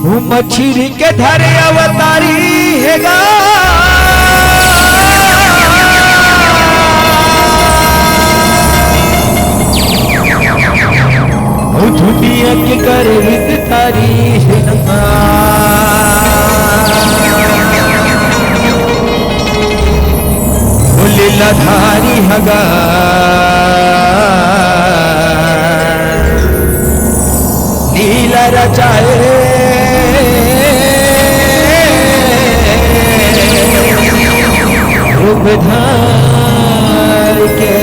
मछली के धरे अवतारी हैगा दुनिया के कर तारी लीलाधारी हगा लीला रचाए रूप धार के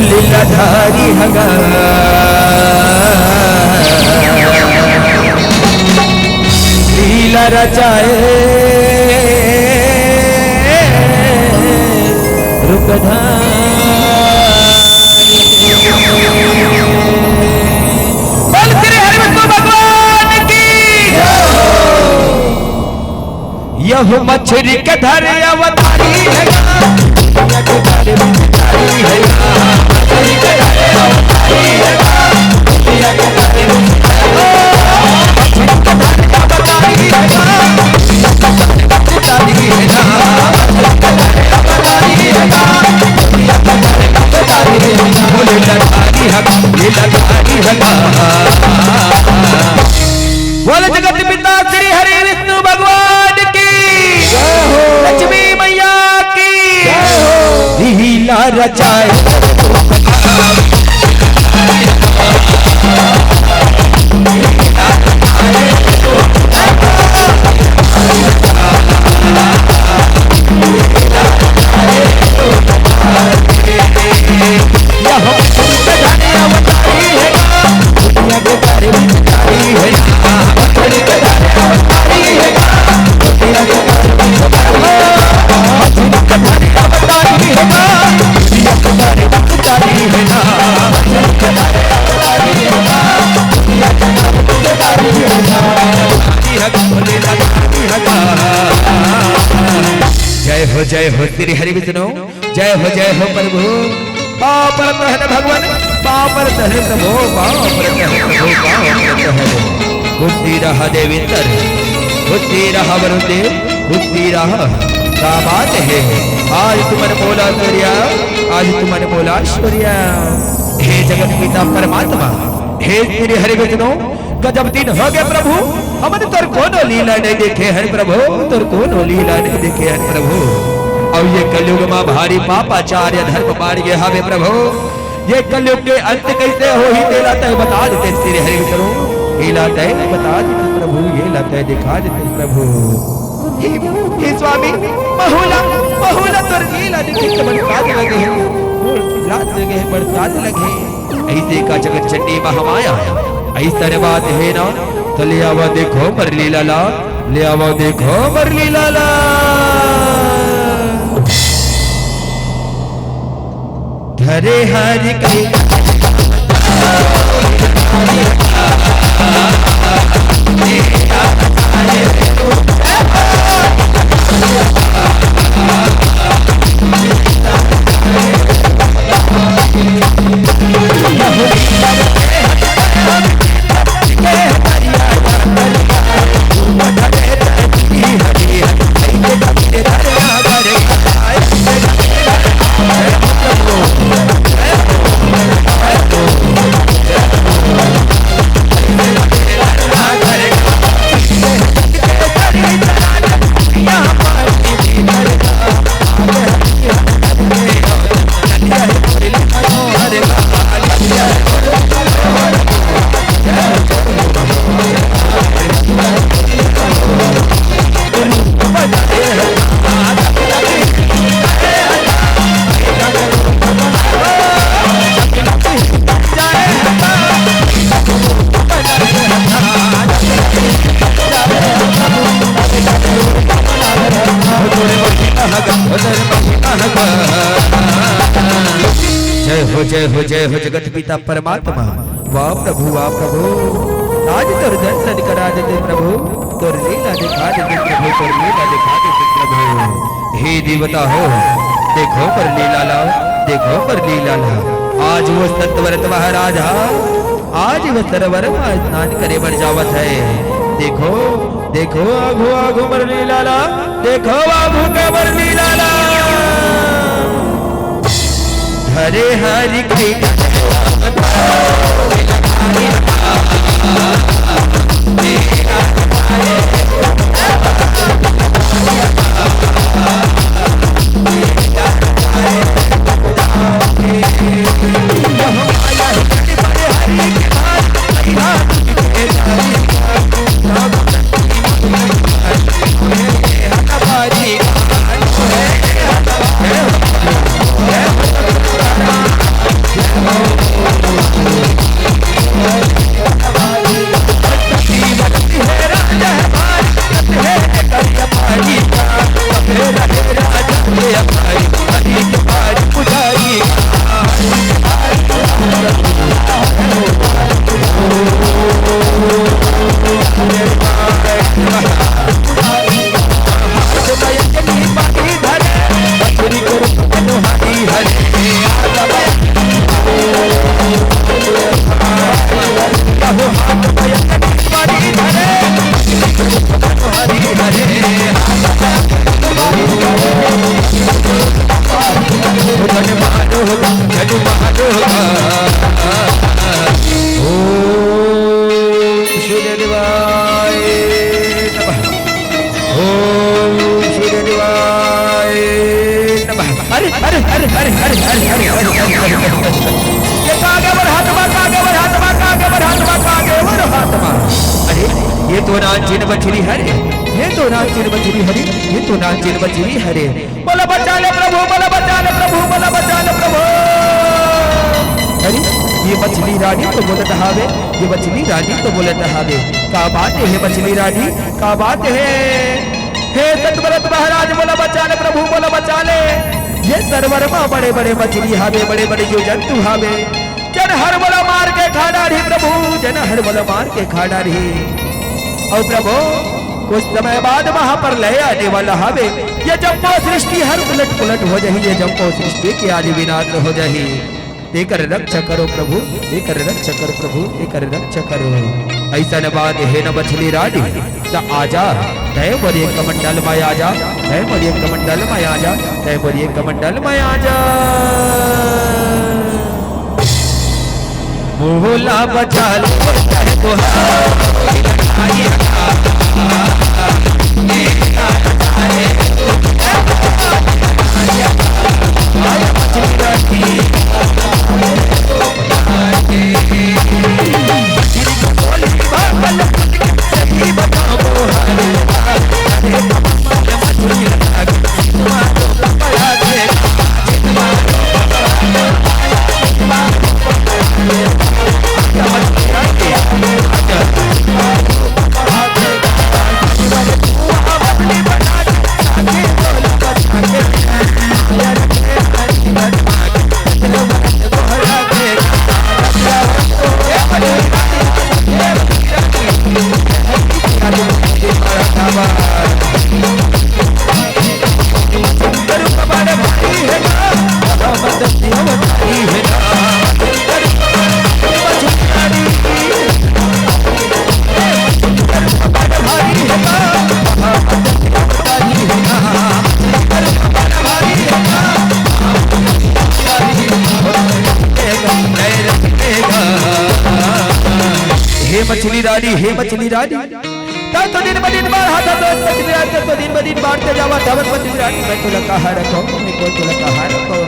लीलाधारी हगा लीला रचाए रूप यह मछली के धरे अवतारी हैगा दुनिया के धरे अवतारी हैगा मछली के धरे अवतारी हैगा दुनिया के धरे मछली के धरे अवतारी हैगा दुनिया के धरे अवतारी हैगा मछली के धरे अवतारी हैगा दुनिया के धरे अवतारी हैगा बोले लड़ाई हैगा ये लड़ाई हैगा बोले जगत पिता श्री हरि विष्णु भगवान की लक्ष्मी मैया की लीला रचाए जय हो श्री हरि विष्णु जय हो प्रभु पापर तहन भगवान पापर तहन प्रभु पापर तहन प्रभु पापर तहन बुद्धि रहा देवेंद्र बुद्धि रहा वरुदेव बुद्धि रहा क्या बात है आज तुमने बोला सूर्या आज तुमने बोला सूर्या हे जगत पिता परमात्मा हे श्री हरि विष्णु गजब दिन हो गए प्रभु हमने तोर कोनो लीला नहीं देखे हैं प्रभु तोर कोनो लीला नहीं देखे हैं प्रभु और ये कलयुग में भारी पापाचार्य धर्म मार गए हमें प्रभु ये कलयुग के अंत कैसे हो ही लाता है बता देते श्री हरि विष्णु ये लाता है बता देते प्रभु ये लाता है दिखा देते प्रभु हे स्वामी बहुला बहुला तोर लीला देखे तो बरसात लगे हैं रात लगे हैं बरसात लगे ऐसे का जगत चंडी महामाया ऐसा बात है ना तो ले आओ देखो मरली लाला ले आओ देखो मरली लाला धरे हरि कई जय हो जगत पिता परमात्मा वाह प्रभु आज तोर दर्शन करा देते प्रभु तोर लीला दिखा देते प्रभु तोर लीला दिखा देते प्रभु हे देवता हो देखो पर लीला ला देखो पर लीला ला आज वो सतव्रत महाराज आज आज वो सरोवर स्नान करे बर जावत है। देखो देखो आघू आघू मरनी लाला, देखो आघू के मरनी लाला। हरे हरि ये तो नाचिन बछड़ी हरे, ये तो नाचिन बछड़ी हरे, ये तो नाचिन बछड़ी हरे। बोला बचा ले प्रभु, बोला बचा ले प्रभु, बोला बचा ले प्रभु। अरे ये मछली रानी तो बोलत हावे, ये मछली रानी तो बोलत हावे। का बात है मछली रानी, का बात है। हे सतव्रत महाराज बोला बचा ले प्रभु, बोला बचा ले। ये सरोवर में बड़े बड़े मछली हावे, बड़े बड़े जो जंतु हावे। जन हर बोला मार के खा डाली प्रभु, जन हर बोला मार के खा डाली। और प्रभु कुछ समय बाद वहां पर लय आने वाला हवे। ये जम्पो सृष्टि हर उलट पुलट हो जाही, ये जम्पो सृष्टि की आज विनाश हो जाही। एकर रक्षा करो प्रभु, एकर रक्षा करो प्रभु, एकर रक्षा करो। ऐसा न बात है न मछली रानी तो आजा, तय बोलिए कमंडल में आजा, तय बोलिए कमंडल में आजा, तय बोलिए कमंडल में आजा। बोला बचा लो मछली रानी, हे मछली रानी। तो दिन ब दिन बार हाथ मछली रानी तो दिन ब दिन बाढ़ते जावा धावत मछली रानी। मैं तुला कहा रखो, मैं को तुला कहा रखो।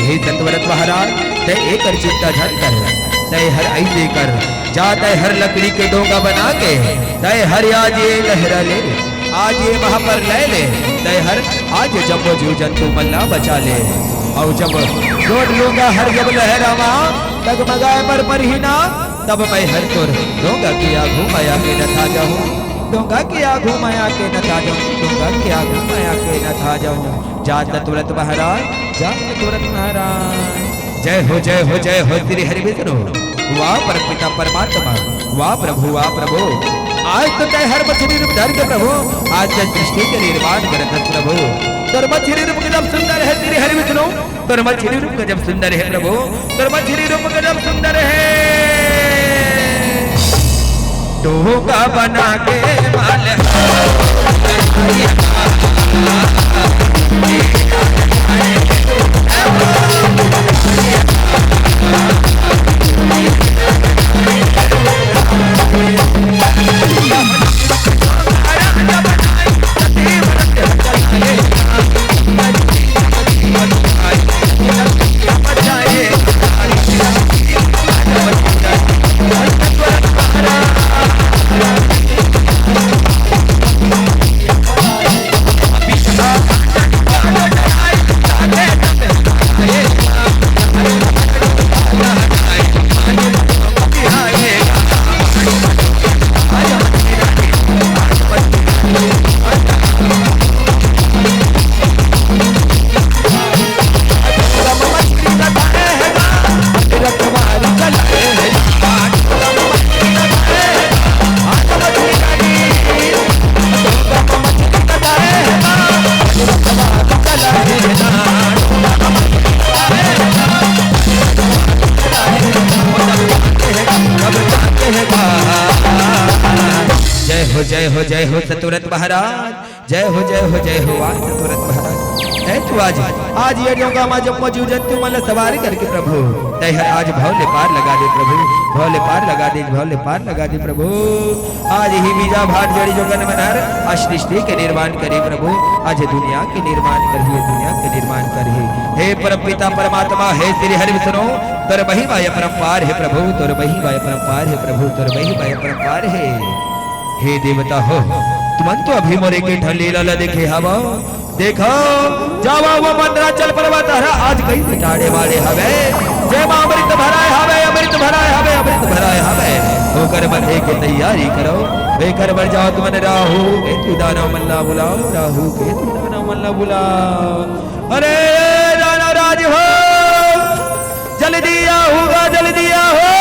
हे सतव्रत महाराज ते एक चिंता झट कर, तय हर ऐसे कर जा, तय हर लकड़ी के डोंगा बना के तय हर आज ये लहरा ले, आज ये वहां पर ले ले। तय हर आज जब जीव जंतु मल्ला बचा ले। और जब रोड लूंगा हर जब लहरावा डगमगाए पर ही ना, तब मैं हर तुर डोंगा किया घुमाया के न था जाऊं, डोंगा किया घुमाया के न था जाऊं, डोंगा किया घुमाया के न था जाऊं। जा तुरंत महाराज, जा तुरंत महाराज। जय हो जय हो जय हो श्री हरि विष्णु। वाह परमपिता परमात्मा, वाह प्रभु, वाह प्रभु। आज तो तय हर मछली रूप धर के प्रभु आज जब सृष्टि के निर्माण करत प्रभु। तोर मछली रूप जब सुंदर है श्री हरि विष्णु, तोर मछली रूप जब सुंदर है प्रभु, तोर मछली रूप जब सुंदर है। डोगा बना के माल जय हो सतुरत महाराज, जय हो जय हो जय हो आज सतुरत महाराज। है तू आज ये जोगा मा जब मौजूद तू मन सवारी करके प्रभु तय आज भौले पार लगा दे प्रभु, भौले पार लगा दे, भौले पार लगा दे प्रभु। आज ही बीजा भाट जड़ी जोगन मनर आज सृष्टि के निर्माण करे प्रभु, आज दुनिया के निर्माण करिए, दुनिया के निर्माण करिए। हे परम पिता परमात्मा, हे श्री हरि विष्णु तोर बही वाय परम्पार है प्रभु, तोर बही वाय परम्पार है प्रभु, तोर बही वाय परम्पार है। हे देवता हो तुमन तो अभी मोरे के ढलीला ला देखे हवा देखो जावा वो मंदराचल पर्वत हरा आज कहीं बिटाड़े वाले हवे, जय मां अमृत भराए हवे, अमृत भराए हवे, अमृत भराए हवे। होकर बंधे की तैयारी करो, बेकर बर जाओ तुमन राहु के तू दानव मल्ला बुलाओ, राहु के तू दानव मल्ला बुलाओ। अरे दानव राज हो जल्दी आओगा, जल्दी आओ।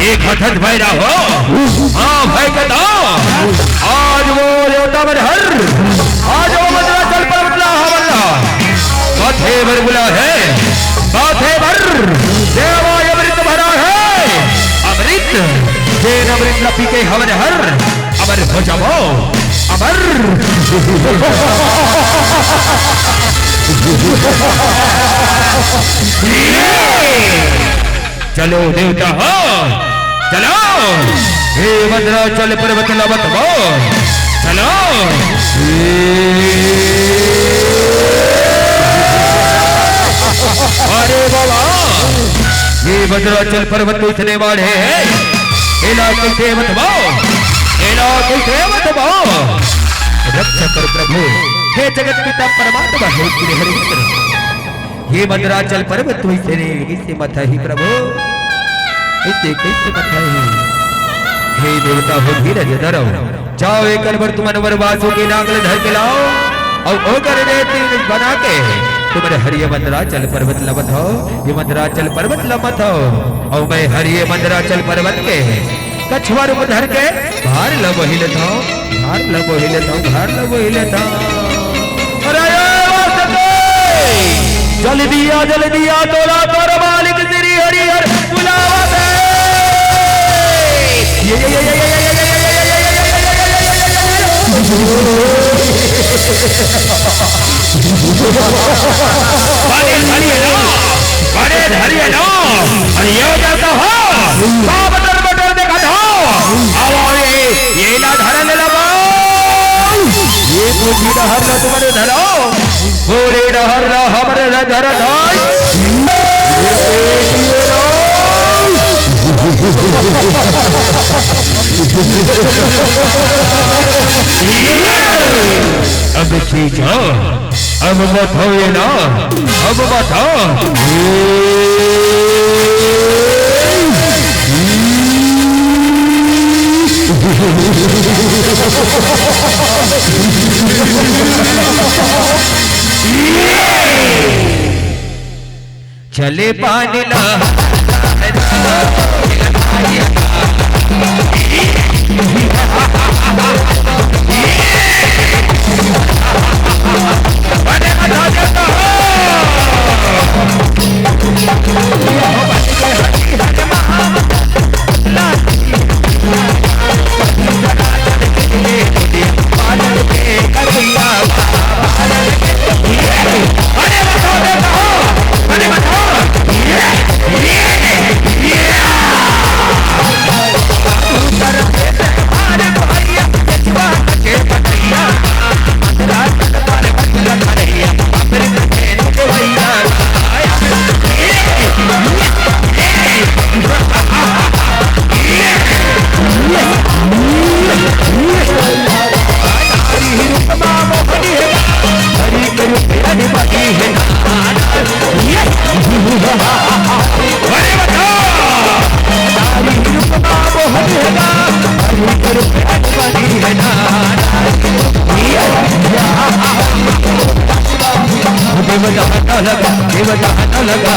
एक हठत भैरा हो हाँ भय कदा आज वो देवता मन हर आज वो मंदराचल पर्वतला हवल्ला माथे भर बुला है, माथे भर देवा अमृत भरा है, अमृत जेन अमृत लपी के हवन हर अमर हो जाओ अमर। चलो देवता हो चलो, हे मंदराचल पर्वत लवत हो चलो। अरे बाबा ये मंदराचल पर्वत इतने वाले हैं, इलाके देवत वो, इलाके देवत वो रक्षा कर प्रभु। हे जगत पिता परमात्मा हे श्री हरि विष्णु, ये मंदराचल पर्वत तो इसे मत ही प्रभु, इसे कैसे मत ही। हे देवता हो धीरज धरो, जाओ एक बार तुम वनवासों के नांगल धर के लाओ और होकर देती बना के तुम्हारे हरिय मंदराचल पर्वत लबत हो, ये मंदराचल पर्वत लबत हो और मैं हरिय मंदराचल पर्वत के कछुआ रूप धर के भार लब ही लेता हूँ, भार लब ही लेता हूँ, भार लब ही लेता हूँ। जल दिया तोरा तोर मालिक श्री हरि हर बुलावा दे। बड़े धरिए लो ये जैसा हो बटर बटर देखा था ये ना धरन लगा, ये तुझी डहर ना तुम्हारे धरो पूरे डहर ना हमारे न धर अब ठीक हो, अब मत हो ये ना, अब मत हो। चले पानी ला देवता न लगा, देवता न लगा।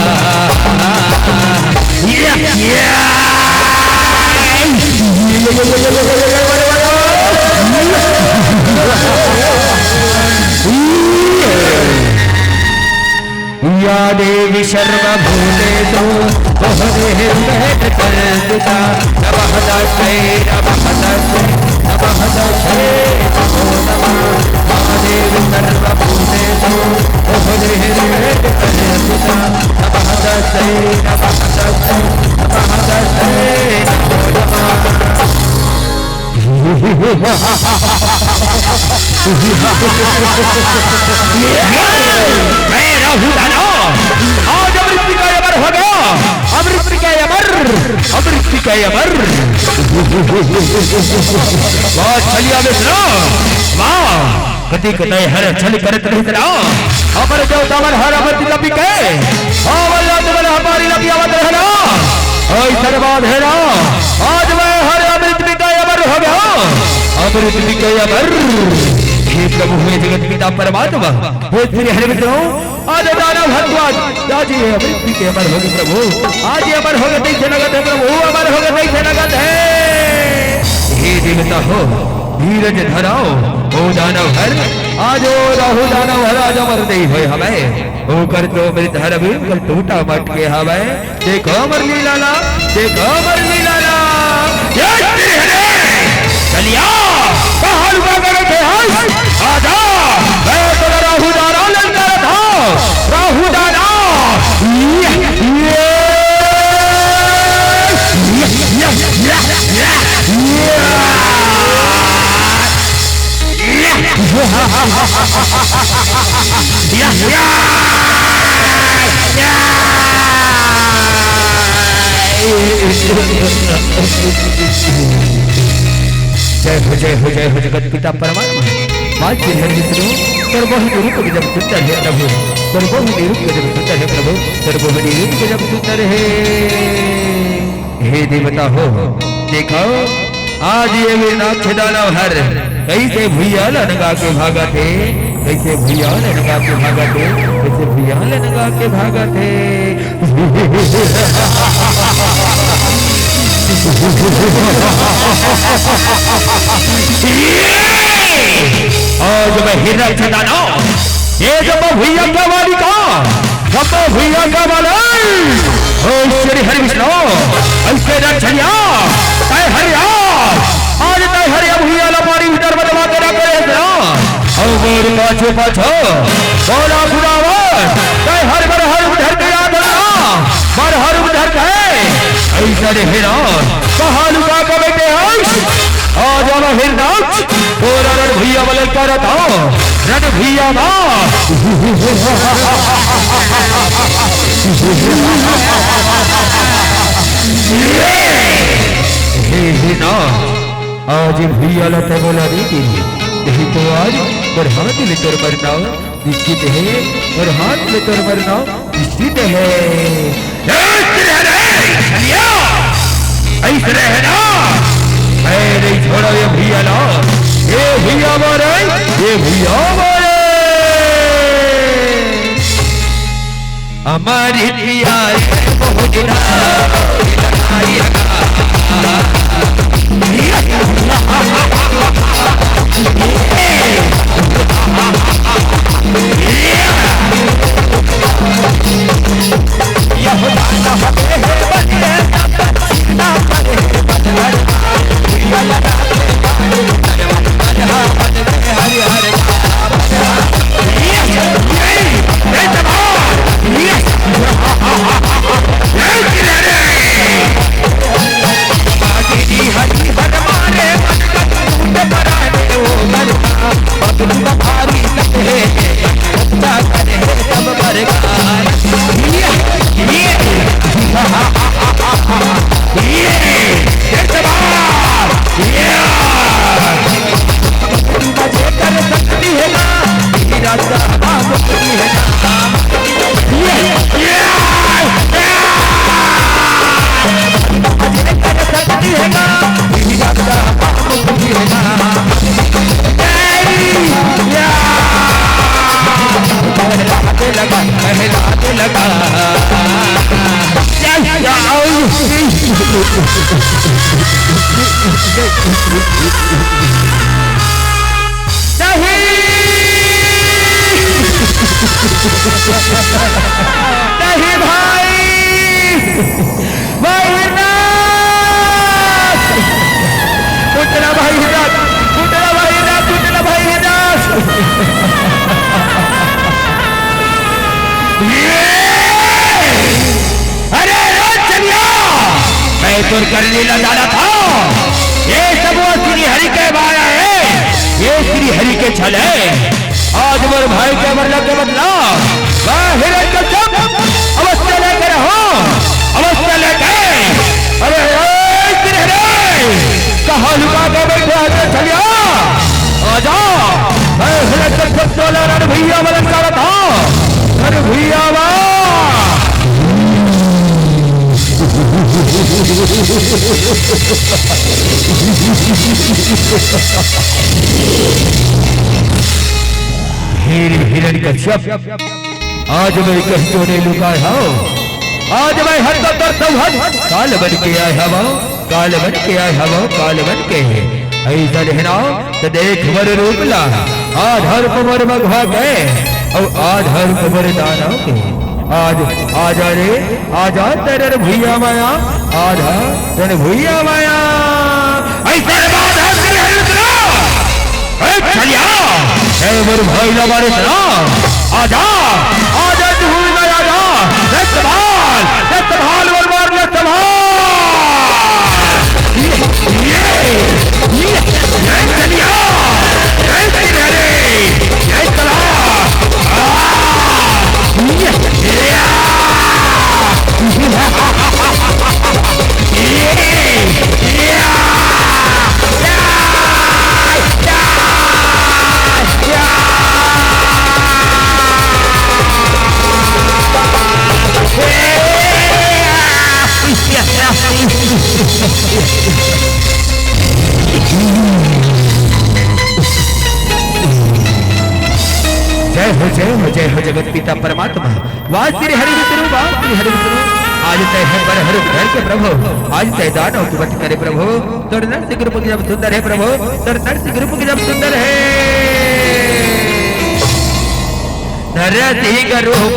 या देवी सर्वभूतेषु बहुदेवैः कर्तृता नमः तस्मै नमः तस्मै नमः तस्मै नमो नमः। या देवी सर्वभूतेषु बहुदेवैः कर्तृता नमः तस्मै नमः तस्मै नमः तस्मै नमो नमः। मैं राहु दानो आज अमृत का अमर हो गया, अमृत का अमर, अमृत का अमर। वाह चलिया मित्रों वाह, कति कतई हर छल करत रहना अमर देवता अमर हर अमृत का बिके अमर देवता हमारी लगी अमर रहना ओए सर्वाध है ना। आज मैं हर अमृत का अमर हो गया, अमृत का अमर। हे प्रभु हे जगत पिता परमात्मा हे श्री हरि विष्णु आज दानव भगवान आज ये अमृत के अमर हो गए प्रभु, आज ये अमर हो गए तैसे नगद है प्रभु, अमर हो गए तैसे नगद है। हे देवता हो धीरज धराओ ओ दानव हर आज ओ राहु दानव हर आज अमर नहीं हुए हमें ओ कर तो मृत हर भी कल टूटा मट के हमें देखो अमर लीला ला, देखो अमर लीला ला। चलिया पहाड़ का बैठे आजा मैं तो राहु दाना ललकार था, राहु दाना जय हो जगत पिता परमात्मा आज के हर विष्णु सर्वोहनि रूप के जब सुंदर है प्रभु, सर्वोहनि रूप के जब सुंदर है प्रभु, सर्वोहनि रूप के जब सुंदर है। हे देवता हो देखो आज ये मीनाक्ष दानव हर कैसे भुइयाल लगा के भागा थे, कैसे भुइयाल लगा के भागा थे, कैसे भुइयाल लगा के भागा थे। आज मैं हिरण्य दानो ये जब भुइया का वाली का जब भुइया का वाला ओ श्री हरि विष्णु ऐसे रक्षणिया तय हरिया आज तय हरिया भुइया ला पारी उधर बदला तेरा करे ना और मेरे पाछे पाछो बोला खुदावन तय हर उधर के याद रखना मर हर उधर है ऐसा रे हेरा कहालू का बेटे है आज वाला हिरनाक्ष और रण भैया बल कर था रण भैया ना हे ना आज भैया लते बोला दी यही तो आज और हाथ ले कर मरना निश्चित है, और हाथ ले कर मरना निश्चित है। ऐसे रहना मैं नहीं छोड़ा ये भैया ना, ये भैया मारे, ये भैया मारे हमारी प्रिया बहुत हरी हर मारे मन का लगा कहलाने लगा। नहीं भाई, उठना भाई हिदास, उठना भाई हिदास, उठना भाई हिदास। अरे चलिया, मैं तो करने लगा था। ये सब वो श्री हरि के बाया है, ये श्री हरि के छल है। आज मेरे भाई के मरने के बदला अवश्य लेकर हो, अवश्य लेकर। अरे कहा लुका के बैठे हैं चलिया, आजा। मैं रण भैया मदद कर रहा था, रण भैया हिरण कश्यप, आज मैं कहीं नहीं लुकाया हूं। आज मैं हर तो काल बन के आया हूं, काल बन के आया हूं, काल बन के ऐसा रहना तो देख वर रूप ला। आधार कुमर मघवा के और आधार कुमर दाना के। आज आजा रे आजा तेरे भैया माया, आधा तेरे भैया माया। ऐसा चलिया मेरे भाई हमारे तरह आजा, आजा तू में आजा। संभाल संभाल बलवार ने चलिया जय हो जगत पिता परमात्मा। वाह श्री हरि विष्णु, वाह श्री हरि विष्णु। आज तय है पर हर घर के प्रभु, आज तय दानव की वट करे प्रभु। तोर नरसिंह रूप जब सुंदर है प्रभु, तोर नरसिंह रूप जब सुंदर है। नरसिंह रूप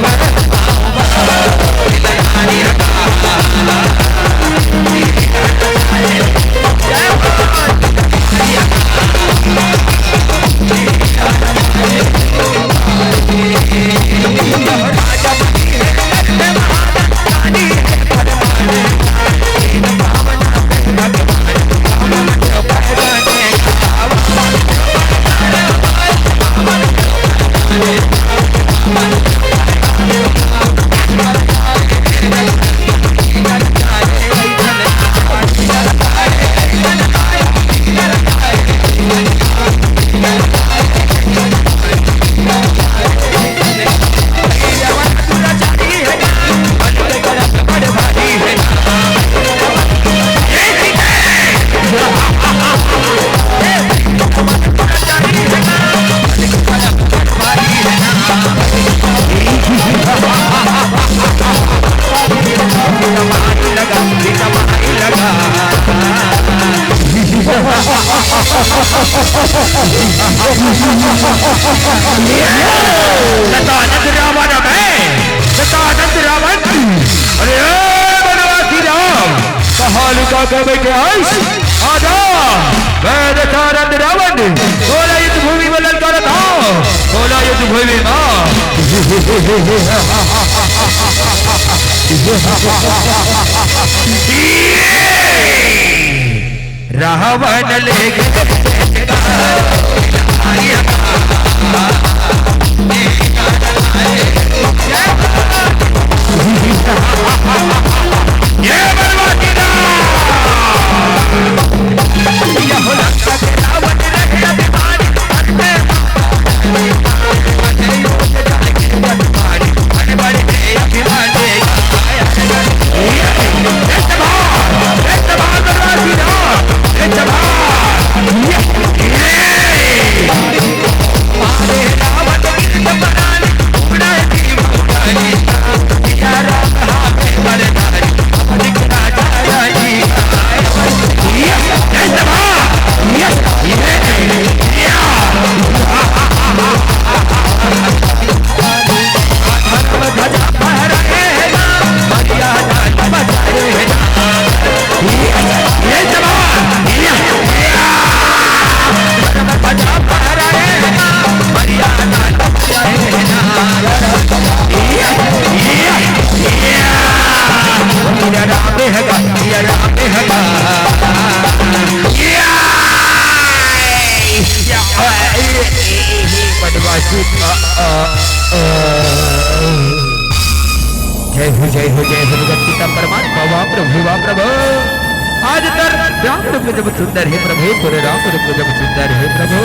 रावण लेके वासी जय हो जय हो जय हो जगत पिता परमात्मा वाह प्रभु आज तर राम रूप जब सुंदर है प्रभु पूरे राम रूप जब सुंदर है प्रभु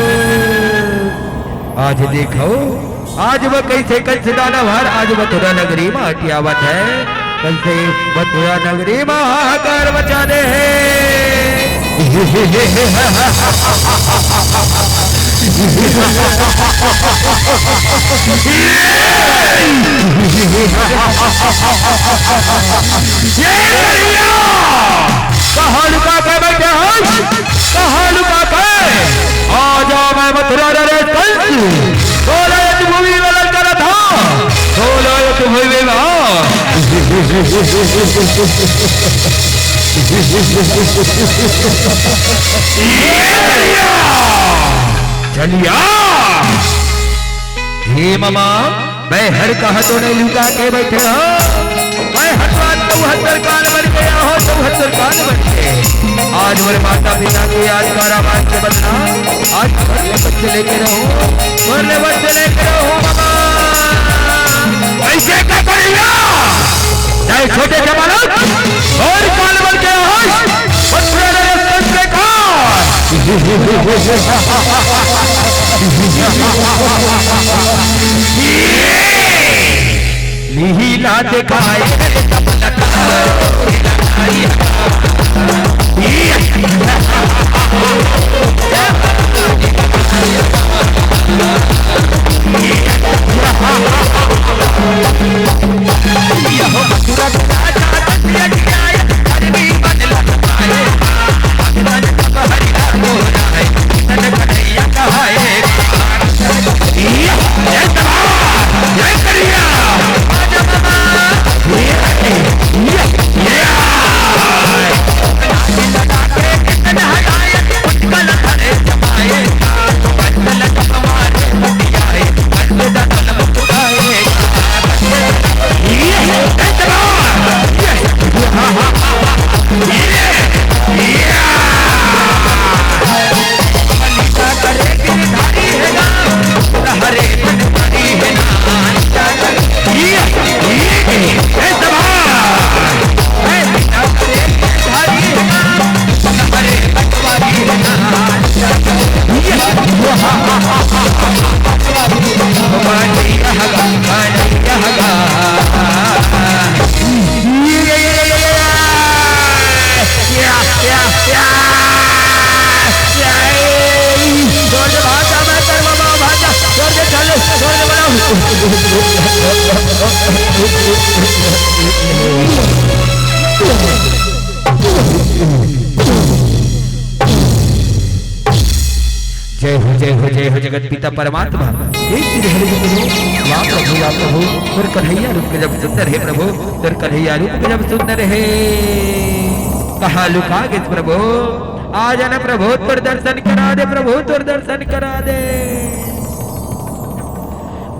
आज देखो आज वह कैसे कंस दानवर आज मथुरा नगरी में हटियावत है कल से मथुरा नगरी में हाहाकार मचाने हैं कहाँ लुका के बैठे हैं कहाँ लुका के आ जाओ मैं मथुरा नरेश कंस बोलो भूमि में लड़का था बोलो भूमि में चलिया हे मामा मैं हर कहा तो नहीं लुका के बैठे हो मैं हर 74 काल बन गया हो 74 काल बन गए आज मेरे माता पिता की याद कारावास के बदला आज घर में बच्चे लेके रहो घर में बच्चे लेके रहो मामा ऐसे क्या करेगा चाहे छोटे से बालक और काल बन गया हो मथुरा नरेश कंस के लीला दिखाए जय हो जगत पिता परमात्मा वाह प्रभु तुर कन्हैया रूप जब सुंदर है प्रभु तुर कन्हैया रूप जब सुंदर है कहाँ लुका गए प्रभु आ जाना प्रभु तुर दर्शन करा दे प्रभु तुर दर्शन करा दे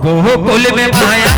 गोकुल में माया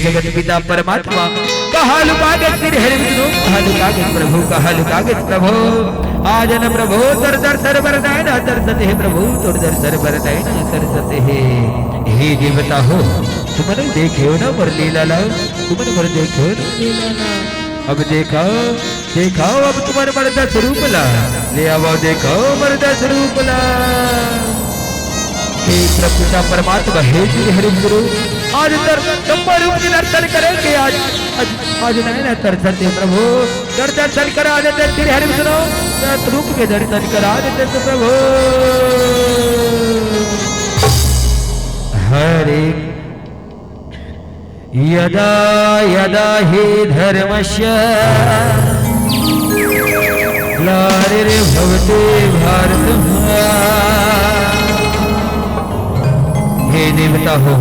जगत पिता परमात्मा कहा लुका गए तेरे हरि विष्णु कहा लुका गए प्रभु कहा लुका गए प्रभु आज न प्रभु तुर दर्शन बरदायना दर्शते है प्रभु तुर दर्शन बरदायना दर्शते है हे देवता हो तुमने देखे हो ना बर लीला तुमने बर देखे हो ना लीला अब देखाओ अब तुम्हारे मर्द स्वरूप ला ले आओ देखो मर्द स्वरूप ला हे प्रभुता परमात्मा हे श्री हरि गुरु आज नंबर रूप के दर्शन करेंगे आज नए दर्शन दे प्रभु दर्शन करा देते श्री हरि विष्णु रूप के दर्शन करा देते प्रभु हरे यदा यदा हि धर्मस्य ग्लानिर्भवति भारत हे देवता हो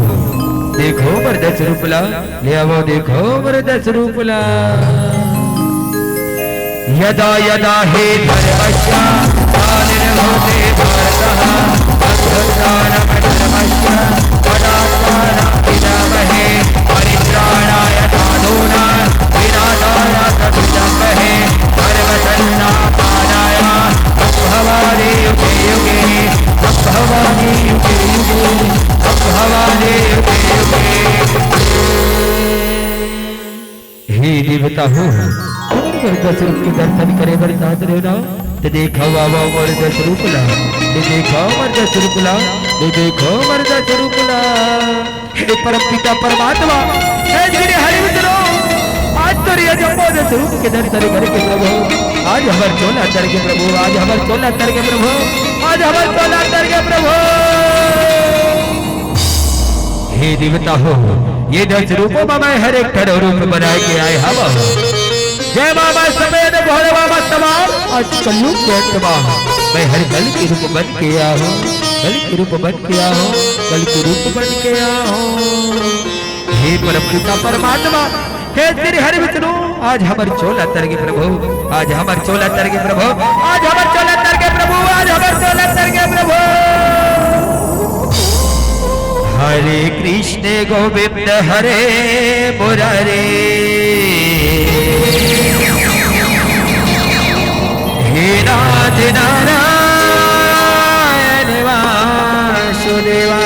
देखो मर्द स्वरूपला ले आओ देखो मर्द स्वरूपला यदा यदा हे धर्मस्य ग्लानिर्भवति भारतः अध्यात्मस्य पदात्मानामहे परित्राणाय साधूनां विनाशाय सद्गमहे सर्वसन्नाथाय भवानी युगे युगे भवानी युगे युगे भवानी युगे युगे हे देवता हो मर्द स्वरूप के दर्शन करे बरसात रहे ना ते देखो बाबा मर्द स्वरूप ला ते देखो मर्द स्वरूप ला ते देखो मर्द स्वरूप ला हे परम पिता परमात्मा हे श्री हरि विष्णु आज तो रिया जम्बोद स्वरूप के दर्शन करके प्रभु आज हमार चोला तर के प्रभु आज हमार चोला तर के प्रभु आज हमार चोला तर के प्रभु हे देवता हो ये 10 रूपों में मैं हर एक ठहर रूप बनाए के आए हवा जय बाबा समेत भोले बाबा तमाम आज कलयुग के तमाम मैं हर कल के रूप बन के आया हूँ कल के रूप बन के आया हूँ कल के रूप बन के आया हूँ हे परम पिता परमात्मा हे श्री हरि विष्णु आज हमार चोला तर के प्रभु आज हमार चोला तर के प्रभु आज हमार चोला तर के प्रभु आज हमार चोला तर के प्रभु हरे कृष्ण गोविंद हरे मुरारे हे नाथ नारायण वासुदेवा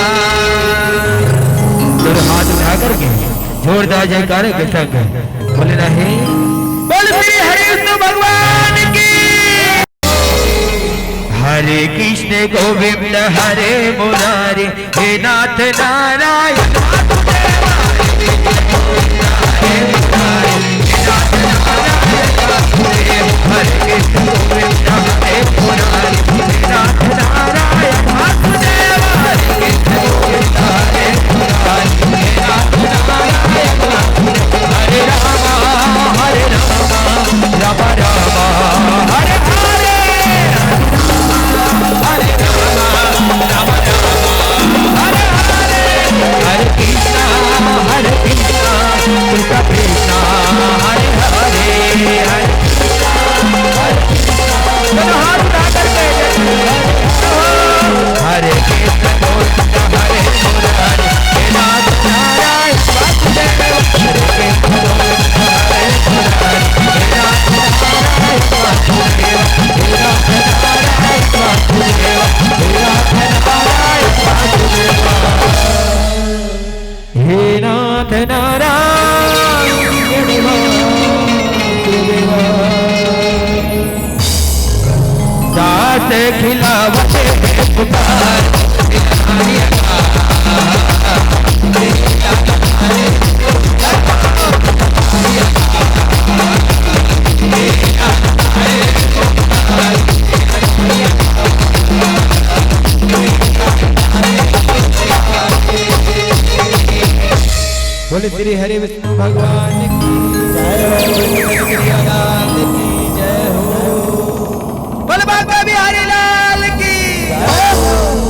हाथ उठा करके जोरदार जयकार के संग बोले रहे बोल श्री हरि विष्णु भगवान की हरे कृष्ण गोविंद हरे मुरारे हे नाथ नारायण हरे कृष्ण गोविंद हरे मुरारे हे नाथ नारायण वासुदेव हरे कृष्ण गोविंद हरे मुरारे हे नाथ नारायण हरे राम राम राम हरे हरे हरे राम राम हरे हरे हरे कृष्णा कृष्णा कृष्णा हरे हरे हरे हाथ उठा करके हरे कृष्ण गोविंद हरे मुरारे हे नाथ नारायण वासुदेव हरे कृष्ण गोविंद हरे मुरारे हे नाथ नारायण वासुदेव हे नाथ नारायण वासुदेव हे नाथ नारायण वासुदेव हे नाथ नारायण दास खिलावते पुकार बोले श्री हरि विष्णु भगवान की जय हो बोले बाबा बिहारी